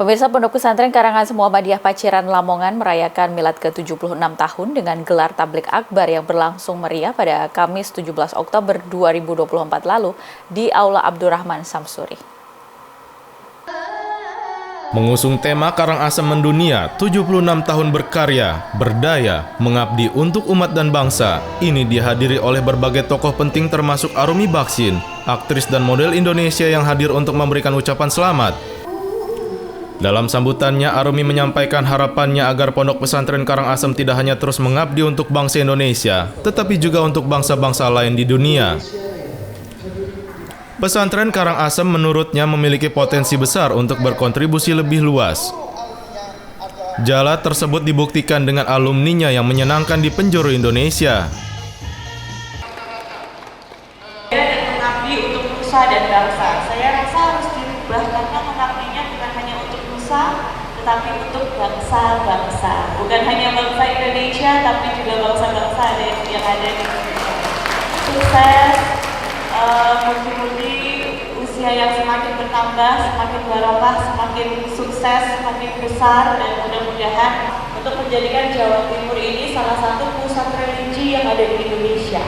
Pemirsa, Pondok Pesantren Karangasem Muhammadiyah Paciran Lamongan merayakan milad ke-76 tahun dengan gelar tablik akbar yang berlangsung meriah pada Kamis 17 Oktober 2024 lalu di Aula Abdurrahman Samsuri. Mengusung tema Karangasem Mendunia, 76 tahun berkarya, berdaya, mengabdi untuk umat dan bangsa. Ini dihadiri oleh berbagai tokoh penting termasuk Arumi Baksin, aktris dan model Indonesia yang hadir untuk memberikan ucapan selamat. Dalam sambutannya, Arumi menyampaikan harapannya agar Pondok Pesantren Karangasem tidak hanya terus mengabdi untuk bangsa Indonesia, tetapi juga untuk bangsa-bangsa lain di dunia. Pesantren Karangasem menurutnya memiliki potensi besar untuk berkontribusi lebih luas. Jala tersebut dibuktikan dengan alumninya yang menyenangkan di penjuru Indonesia. Dan mengabdi untuk nusa dan bangsa. Saya rasa harus dirubah karena mengabdinya bukan hanya untuk nusa, tetapi untuk bangsa-bangsa. Bukan hanya bangsa Indonesia, tapi juga bangsa-bangsa yang ada di Indonesia. Sukses. Multi-multi usia yang semakin bertambah, semakin barokah, semakin sukses, semakin besar, dan mudah-mudahan untuk menjadikan Jawa Timur ini salah satu pusat religi yang ada di Indonesia.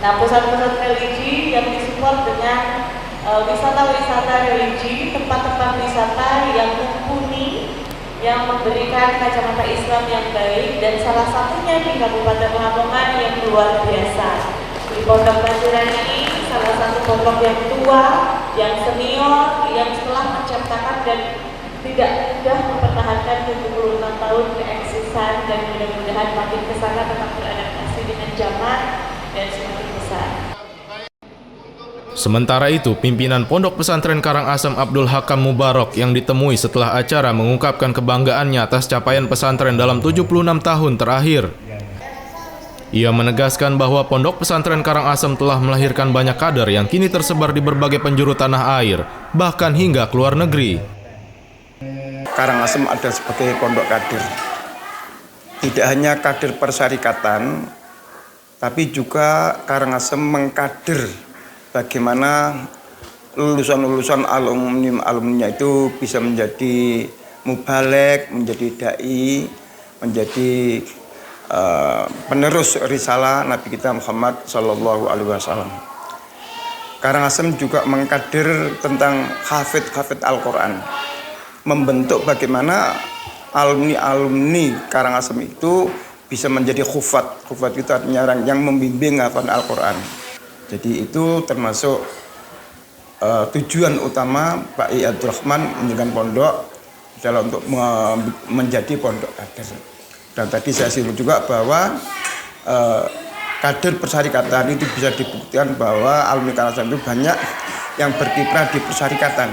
Nah, pusat-pusat religi yang disupport dengan wisata-wisata religi, tempat-tempat wisata yang mumpuni, yang memberikan kacamata Islam yang baik, dan salah satunya di Kabupaten Lamongan yang luar biasa. Di Pondok Paciran ini salah satu pondok yang tua, yang senior, yang telah menciptakan dan tidak mudah mempertahankan 76 tahun keeksisan, dan mudah-mudahan makin kesana tetap beradaptasi dengan zaman dan semakin besar. Sementara itu, pimpinan Pondok Pesantren Karangasem Abdul Hakam Mubarak yang ditemui setelah acara mengungkapkan kebanggaannya atas capaian pesantren dalam 76 tahun terakhir. Ia menegaskan bahwa Pondok Pesantren Karangasem telah melahirkan banyak kader yang kini tersebar di berbagai penjuru tanah air, bahkan hingga ke luar negeri. Karangasem ada sebagai pondok kader. Tidak hanya kader persyarikatan, tapi juga Karangasem mengkader bagaimana lulusan-lulusan alumni itu bisa menjadi mubalek, menjadi dai, menjadi penerus risalah Nabi kita Muhammad Sallallahu Alaihi Wasallam. Karangasem juga mengkader tentang hafid Al-Quran, membentuk bagaimana alumni Karangasem itu bisa menjadi khufat. Khufat itu artinya orang yang membimbing hafal Al-Quran. Jadi itu termasuk tujuan utama Pak I. Abdurrahman mendirikan pondok adalah untuk menjadi pondok kader. Dan tadi saya singgung juga bahwa kader persyarikatan itu bisa dibuktikan bahwa alumni Karangasem itu banyak yang berkiprah di persyarikatan.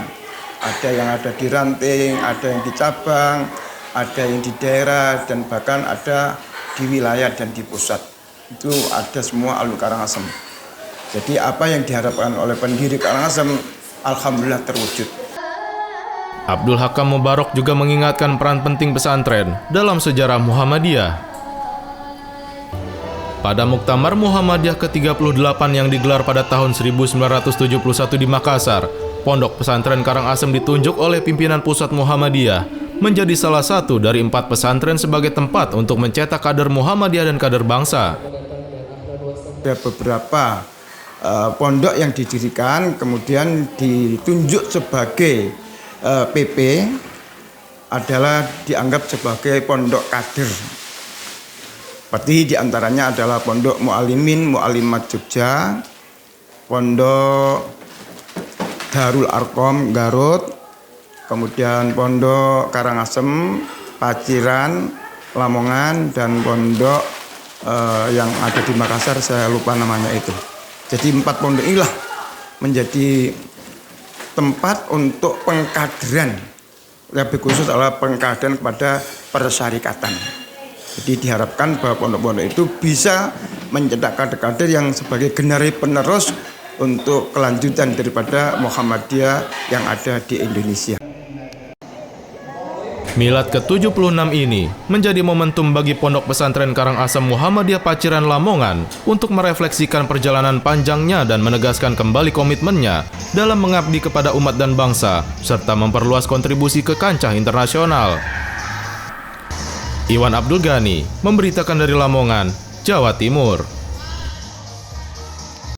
Ada yang ada di ranting, ada yang di cabang, ada yang di daerah, dan bahkan ada di wilayah dan di pusat. Itu ada semua alumni Karangasem. Jadi apa yang diharapkan oleh pendiri Karangasem, alhamdulillah terwujud. Abdul Hakam Mubarak juga mengingatkan peran penting pesantren dalam sejarah Muhammadiyah. Pada Muktamar Muhammadiyah ke-38 yang digelar pada tahun 1971 di Makassar, Pondok Pesantren Karangasem ditunjuk oleh pimpinan pusat Muhammadiyah menjadi salah satu dari 4 pesantren sebagai tempat untuk mencetak kader Muhammadiyah dan kader bangsa. Ada beberapa pondok yang didirikan kemudian ditunjuk sebagai PP adalah dianggap sebagai pondok kader. Seperti diantaranya adalah Pondok Mu'alimin Mu'alimat Jogja, Pondok Darul Arkom Garut, kemudian Pondok Karangasem Paciran Lamongan, dan pondok yang ada di Makassar saya lupa namanya itu. Jadi 4 pondok inilah menjadi tempat untuk pengkaderan, lebih khusus adalah pengkaderan kepada persyarikatan. Jadi diharapkan bahwa pondok-pondok itu bisa mencetak kader-kader yang sebagai generasi penerus untuk kelanjutan daripada Muhammadiyah yang ada di Indonesia. Milad ke-76 ini menjadi momentum bagi Pondok Pesantren Karangasem Muhammadiyah Paciran Lamongan untuk merefleksikan perjalanan panjangnya dan menegaskan kembali komitmennya dalam mengabdi kepada umat dan bangsa, serta memperluas kontribusi ke kancah internasional. Iwan Abdul Ghani memberitakan dari Lamongan, Jawa Timur.